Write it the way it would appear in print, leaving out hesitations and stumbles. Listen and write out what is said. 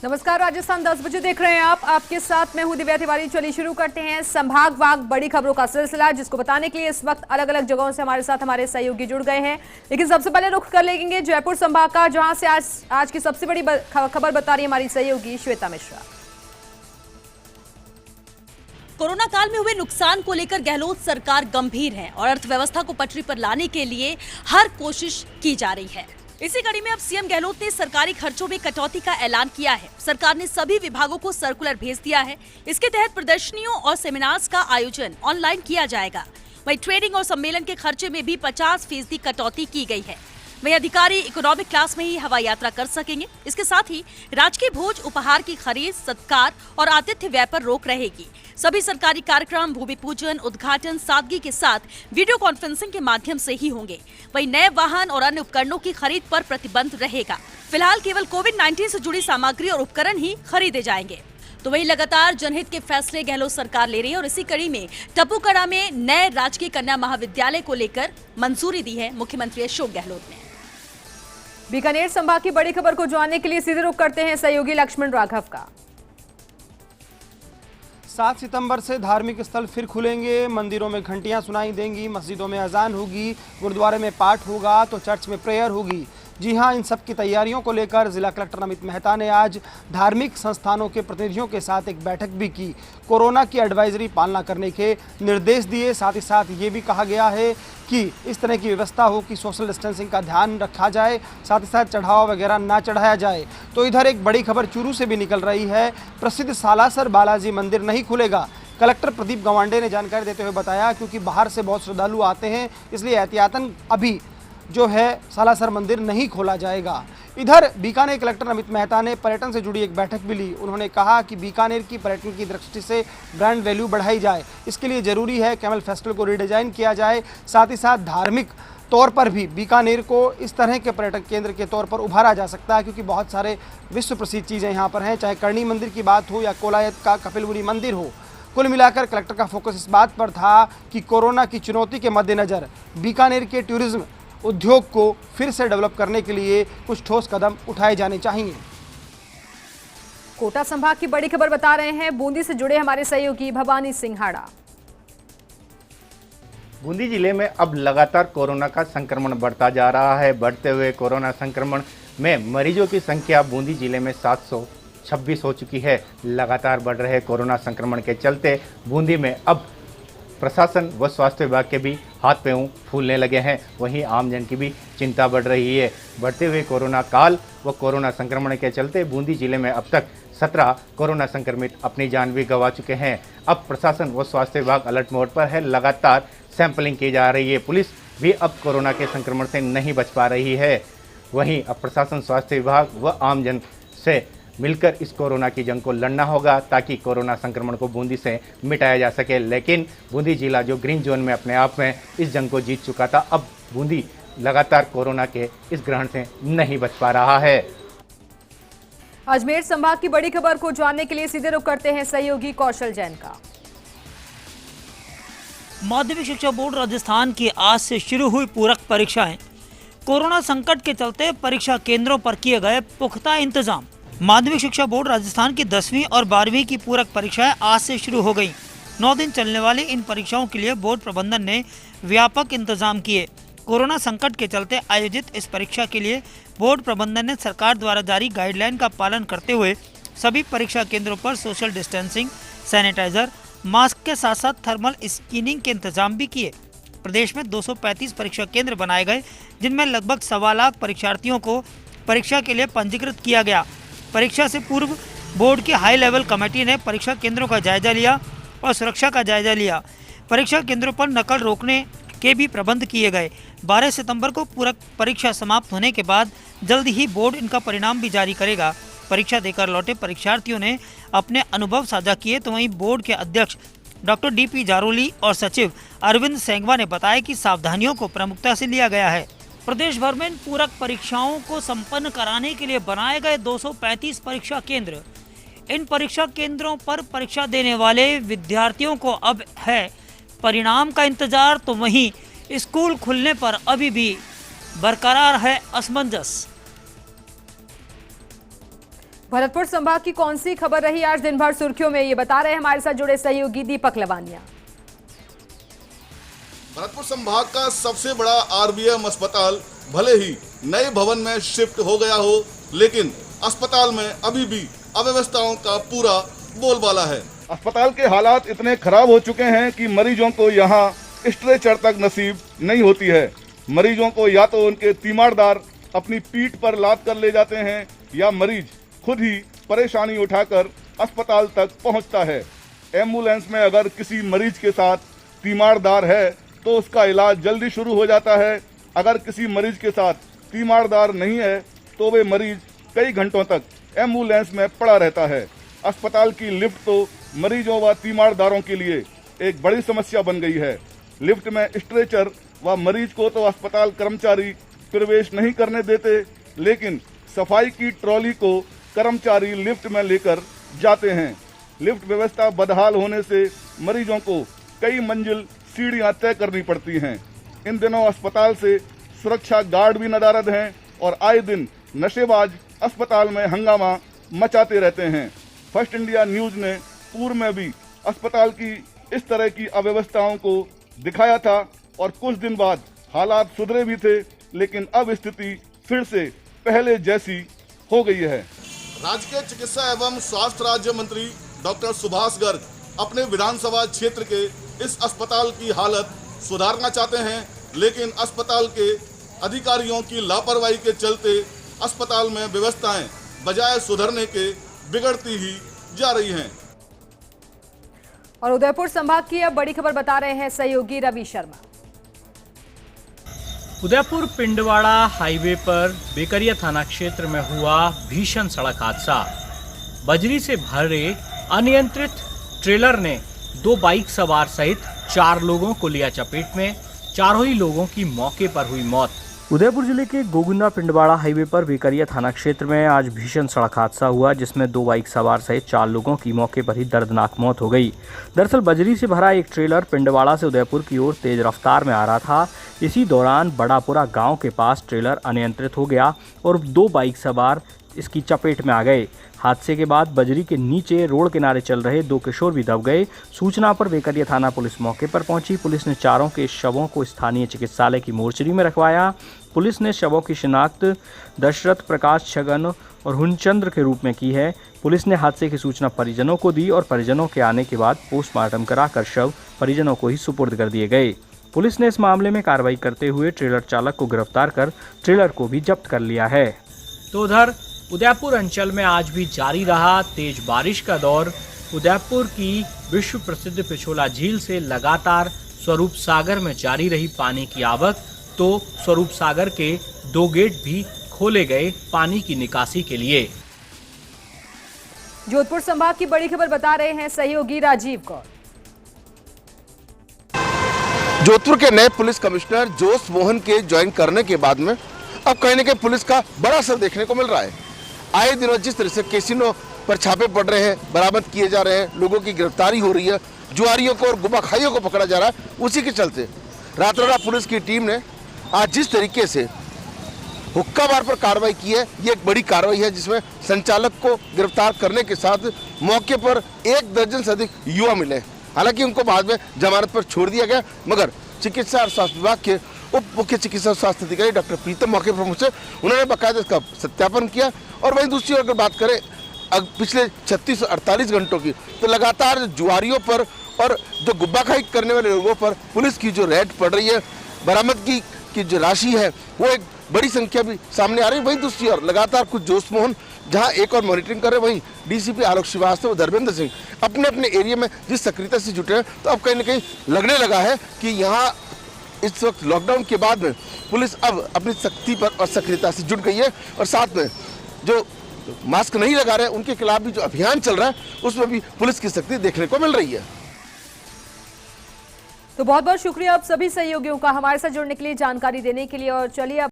नमस्कार, राजस्थान 10 बजे देख रहे हैं आप। आपके साथ मैं हूं दिव्या तिवारी। चलिए शुरू करते हैं संभागवार बड़ी खबरों का सिलसिला, जिसको बताने के लिए इस वक्त अलग अलग जगहों से हमारे साथ हमारे सहयोगी जुड़ गए हैं। लेकिन सबसे पहले रुख कर लेंगे जयपुर संभाग का, जहां से आज की सबसे बड़ी खबर बता रही है हमारी सहयोगी श्वेता मिश्रा। कोरोना काल में हुए नुकसान को लेकर गहलोत सरकार गंभीर है और अर्थव्यवस्था को पटरी पर लाने के लिए हर कोशिश की जा रही है। इसी कड़ी में अब सीएम गहलोत ने सरकारी खर्चों में कटौती का ऐलान किया है। सरकार ने सभी विभागों को सर्कुलर भेज दिया है। इसके तहत प्रदर्शनियों और सेमिनार्स का आयोजन ऑनलाइन किया जाएगा। वहीं ट्रेनिंग और सम्मेलन के खर्चे में भी 50% कटौती की गई है। वहीं अधिकारी इकोनॉमिक क्लास में ही हवाई यात्रा कर सकेंगे। इसके साथ ही राजकीय भोज, उपहार की खरीद, सत्कार और आतिथ्य व्यय पर रोक रहेगी। सभी सरकारी कार्यक्रम, भूमि पूजन, उद्घाटन सादगी के साथ वीडियो कॉन्फ्रेंसिंग के माध्यम से ही होंगे। वहीं नए वाहन और अन्य उपकरणों की खरीद पर प्रतिबंध रहेगा। फिलहाल केवल कोविड-19 से जुड़ी सामग्री और उपकरण ही खरीदे जाएंगे। तो वहीं लगातार जनहित के फैसले गहलोत सरकार ले रही है और इसी कड़ी में टप्पूकड़ा में नए राजकीय कन्या महाविद्यालय को लेकर मंजूरी दी है मुख्यमंत्री अशोक गहलोत ने। बीकानेर संभाग की बड़ी खबर को जानने के लिए सीधे रुख करते हैं सहयोगी लक्ष्मण राघव का। 7 सितंबर से धार्मिक स्थल फिर खुलेंगे। मंदिरों में घंटियां सुनाई देंगी, मस्जिदों में अजान होगी, गुरुद्वारे में पाठ होगा तो चर्च में प्रेयर होगी। जी हां, इन सब की तैयारियों को लेकर जिला कलेक्टर नमित मेहता ने आज धार्मिक संस्थानों के प्रतिनिधियों के साथ एक बैठक भी की। कोरोना की एडवाइजरी पालना करने के निर्देश दिए। साथ ही साथ ये भी कहा गया है कि इस तरह की व्यवस्था हो कि सोशल डिस्टेंसिंग का ध्यान रखा जाए, साथ ही साथ चढ़ावा वगैरह ना चढ़ाया जाए। तो इधर एक बड़ी खबर चूरू से भी निकल रही है। प्रसिद्ध सालासर बालाजी मंदिर नहीं खुलेगा। कलेक्टर प्रदीप गवांडे ने जानकारी देते हुए बताया, क्योंकि बाहर से बहुत श्रद्धालु आते हैं, इसलिए एहतियातन अभी जो है सालासर मंदिर नहीं खोला जाएगा। इधर बीकानेर कलेक्टर नमित मेहता ने पर्यटन से जुड़ी एक बैठक भी ली। उन्होंने कहा कि बीकानेर की पर्यटन की दृष्टि से ब्रांड वैल्यू बढ़ाई जाए। इसके लिए जरूरी है कैमल फेस्टिवल को रिडिजाइन किया जाए। साथ ही साथ धार्मिक तौर पर भी बीकानेर को इस तरह के पर्यटक केंद्र के तौर पर उभारा जा सकता है, क्योंकि बहुत सारे विश्व प्रसिद्ध चीज़ें यहाँ पर हैं, चाहे करणी मंदिर की बात हो या कोलायत का कपिल मुनि मंदिर हो। कुल मिलाकर कलेक्टर का फोकस इस बात पर था कि कोरोना की चुनौती के मद्देनज़र बीकानेर के टूरिज्म उद्योग को फिर से डेवलप करने के लिए कुछ ठोस कदम उठाए जाने चाहिए। कोटा संभाग की बड़ी खबर बता रहे हैं बूंदी से जुड़े हमारे सहयोगी भवानी सिंघाड़ा। बूंदी जिले में अब लगातार कोरोना का संक्रमण बढ़ता जा रहा है। बढ़ते हुए कोरोना संक्रमण में मरीजों की संख्या बूंदी जिले में 726 हो चुकी है। लगातार बढ़ रहे कोरोना संक्रमण के चलते बूंदी में अब प्रशासन व स्वास्थ्य विभाग के भी हाथ पांव फूलने लगे हैं। वहीं आमजन की भी चिंता बढ़ रही है। बढ़ते हुए कोरोना काल व कोरोना संक्रमण के चलते बूंदी जिले में अब तक 17 कोरोना संक्रमित अपनी जान भी गंवा चुके हैं। अब प्रशासन व स्वास्थ्य विभाग अलर्ट मोड पर है। लगातार सैंपलिंग की जा रही है। पुलिस भी अब कोरोना के संक्रमण से नहीं बच पा रही है। वहीं अब प्रशासन, स्वास्थ्य विभाग व आमजन से मिलकर इस कोरोना की जंग को लड़ना होगा, ताकि कोरोना संक्रमण को बूंदी से मिटाया जा सके। लेकिन बूंदी जिला जो ग्रीन जोन में अपने आप में इस जंग को जीत चुका था, अब बूंदी लगातार कोरोना के इस ग्रहण से नहीं बच पा रहा है। अजमेर संभाग की बड़ी खबर को जानने के लिए सीधे रुख करते हैं सहयोगी कौशल जैन का। माध्यमिक शिक्षा बोर्ड राजस्थान की आज से शुरू हुई पूरक परीक्षाएं। कोरोना संकट के चलते परीक्षा केंद्रों पर किए गए पुख्ता इंतजाम। माध्यमिक शिक्षा बोर्ड राजस्थान की 10वीं और 12वीं की पूरक परीक्षाएं आज से शुरू हो गई। 9 दिन चलने वाली इन परीक्षाओं के लिए बोर्ड प्रबंधन ने व्यापक इंतजाम किए। कोरोना संकट के चलते आयोजित इस परीक्षा के लिए बोर्ड प्रबंधन ने सरकार द्वारा जारी गाइडलाइन का पालन करते हुए सभी परीक्षा केंद्रों पर सोशल डिस्टेंसिंग, सैनिटाइजर, मास्क के साथ साथ थर्मल स्क्रीनिंग के इंतजाम भी किए। प्रदेश में 235 परीक्षा केंद्र बनाए गए, जिनमें लगभग 1.25 लाख परीक्षार्थियों को परीक्षा के लिए पंजीकृत किया गया। परीक्षा से पूर्व बोर्ड की हाई लेवल कमेटी ने परीक्षा केंद्रों का जायजा लिया और सुरक्षा का जायजा लिया। परीक्षा केंद्रों पर नकल रोकने के भी प्रबंध किए गए। 12 सितंबर को पूरक परीक्षा समाप्त होने के बाद जल्द ही बोर्ड इनका परिणाम भी जारी करेगा। परीक्षा देकर लौटे परीक्षार्थियों ने अपने अनुभव साझा किए। तो वहीं बोर्ड के अध्यक्ष डॉक्टर DP जारोली और सचिव अरविंद सेंगवा ने बताया कि सावधानियों को प्रमुखता से लिया गया है। प्रदेश भर में इन पूरक परीक्षाओं को संपन्न कराने के लिए बनाए गए 235 परीक्षा केंद्र। इन परीक्षा केंद्रों पर परीक्षा देने वाले विद्यार्थियों को अब है परिणाम का इंतजार। तो वहीं स्कूल खुलने पर अभी भी बरकरार है असमंजस। भरतपुर संभाग की कौन सी खबर रही आज दिन भर सुर्खियों में, ये बता रहे हैं हमारे साथ जुड़े सहयोगी दीपक लवानिया। भरतपुर संभाग का सबसे बड़ा आरबीएम अस्पताल भले ही नए भवन में शिफ्ट हो गया हो, लेकिन अस्पताल में अभी भी अव्यवस्थाओं का पूरा बोलबाला है। अस्पताल के हालात इतने खराब हो चुके हैं कि मरीजों को यहाँ स्ट्रेचर तक नसीब नहीं होती है। मरीजों को या तो उनके तीमारदार अपनी पीठ पर लाद कर ले जाते हैं या मरीज खुद ही परेशानी उठाकर अस्पताल तक पहुंचता है। एम्बुलेंस में अगर किसी मरीज के साथ तीमारदार है तो उसका इलाज जल्दी शुरू हो जाता है। अगर किसी मरीज के साथ तीमारदार नहीं है तो वे मरीज कई घंटों तक एम्बुलेंस में पड़ा रहता है। अस्पताल की लिफ्ट तो मरीजों व तीमारदारों के लिए एक बड़ी समस्या बन गई है। लिफ्ट में स्ट्रेचर व मरीज को तो अस्पताल कर्मचारी प्रवेश नहीं करने देते, लेकिन सफाई की ट्रॉली को कर्मचारी लिफ्ट में लेकर जाते हैं। लिफ्ट व्यवस्था बदहाल होने से मरीजों को कई मंजिल सीढ़ियां तय करनी पड़ती हैं। इन दिनों अस्पताल से सुरक्षा गार्ड भी नदारद हैं और आए दिन नशेबाज अस्पताल में हंगामा मचाते रहते हैं। फर्स्ट इंडिया न्यूज ने पूर्व में भी अस्पताल की इस तरह की अव्यवस्थाओं को दिखाया था और कुछ दिन बाद हालात सुधरे भी थे, लेकिन अब स्थिति फिर से पहले जैसी हो गई है। राज्य के चिकित्सा एवं स्वास्थ्य राज्य मंत्री डॉक्टर सुभाष गर्ग अपने विधानसभा क्षेत्र के इस अस्पताल की हालत सुधारना चाहते हैं, लेकिन अस्पताल के अधिकारियों की लापरवाही के चलते अस्पताल में व्यवस्थाएं बजाय सुधरने के बिगड़ती ही जा रही हैं। और उदयपुर संभाग की अब बड़ी खबर बता रहे हैं सहयोगी रवि शर्मा। उदयपुर पिंडवाड़ा हाईवे पर बेकरिया थाना क्षेत्र में हुआ भीषण सड़क हादसा। बजरी से भरे अनियंत्रित ट्रेलर ने 2 बाइक सवार सहित 4 लोगों को लिया चपेट में। चारों ही लोगों की मौके पर हुई मौत। उदयपुर जिले के गोगुंदा पिंडवाड़ा हाईवे पर बेकरिया थाना क्षेत्र में आज भीषण सड़क हादसा हुआ, जिसमें 2 बाइक सवार सहित 4 लोगों की मौके पर ही दर्दनाक मौत हो गई। दरअसल बजरी से भरा एक ट्रेलर पिंडवाड़ा से उदयपुर की ओर तेज रफ्तार में आ रहा था। इसी दौरान बड़ापुरा गांव के पास ट्रेलर अनियंत्रित हो गया और 2 बाइक सवार इसकी चपेट में आ गए। हादसे के बाद बजरी के नीचे रोड किनारे चल रहे 2 किशोर भी दब गए। सूचना पर बेकरिया थाना पुलिस मौके पर पहुंची। पुलिस ने चारों के शवों को स्थानीय चिकित्सालय की मोर्चरी में रखवाया। पुलिस ने शवों की शिनाख्त दशरथ, प्रकाश, छगन और हुनचंद्र के रूप में की है। पुलिस ने हादसे की सूचना परिजनों को दी और परिजनों के आने के बाद पोस्टमार्टम कराकर शव परिजनों को ही सुपुर्द कर दिए गए। पुलिस ने इस मामले में कार्रवाई करते हुए ट्रेलर चालक को गिरफ्तार कर ट्रेलर को भी जब्त कर लिया है। तो उधर उदयपुर अंचल में आज भी जारी रहा तेज बारिश का दौर। उदयपुर की विश्व प्रसिद्ध पिछोला झील से लगातार स्वरूप सागर में जारी रही पानी की आवक, तो स्वरूप सागर के 2 गेट भी खोले गए पानी की निकासी के लिए। जोधपुर संभाग की बड़ी खबर बता रहे हैं सहयोगी राजीव कौर। जोधपुर के नए पुलिस कमिश्नर जोश मोहन के ज्वाइन करने के बाद में अब कहीं न कहीं पुलिस का बड़ा असर देखने को मिल रहा है। आए दिनों जिस तरह से कैसीनो पर छापे पड़ रहे हैं, बरामद किए जा रहे हैं, लोगों की गिरफ्तारी हो रही है, जुआरियों को और गुबाखाइयों को पकड़ा जा रहा है, उसी के चलते रातों रात पुलिस की टीम ने आज जिस तरीके से हुक्का बार पर कार्रवाई की है, ये एक बड़ी कार्रवाई है, जिसमें संचालक को गिरफ्तार करने के साथ मौके पर 1 दर्जन से अधिक युवा मिले। हालांकि उनको बाद में जमानत पर छोड़ दिया गया, मगर चिकित्सा और स्वास्थ्य विभाग के उप मुख्य चिकित्सा और स्वास्थ्य अधिकारी डॉक्टर प्रीतम मौके पर पहुंचे। उन्होंने बाकायदा इसका सत्यापन किया। और वहीं दूसरी ओर अगर बात करें पिछले 36 से 48 घंटों की, तो लगातार जुआरियों पर और जो गुब्बाखाई करने वाले लोगों पर पुलिस की जो रेड पड़ रही है, बरामदगी की जो राशि है वो एक बड़ी संख्या भी सामने आ रही है। वहीं दूसरी ओर लगातार कुछ जोश मोहन जहां एक और मॉनिटरिंग कर रहे हैं, वहीं डीसीपी आलोक श्रीवास्तव और धर्मेंद्र सिंह अपने अपने एरिया में जिस सक्रियता से जुटे हैं, तो अब कहीं ना कहीं लगने लगा है कि यहाँ इस वक्त लॉकडाउन के बाद में पुलिस अब अपनी सख्ती पर और सक्रियता से जुट गई है। और साथ में जो मास्क नहीं लगा रहे हैं उनके खिलाफ भी जो अभियान चल रहा है, उसमें भी पुलिस की सख्ती देखने को मिल रही है। तो बहुत बहुत शुक्रिया आप सभी सहयोगियों का हमारे साथ जुड़ने के लिए, जानकारी देने के लिए। और चलिए अब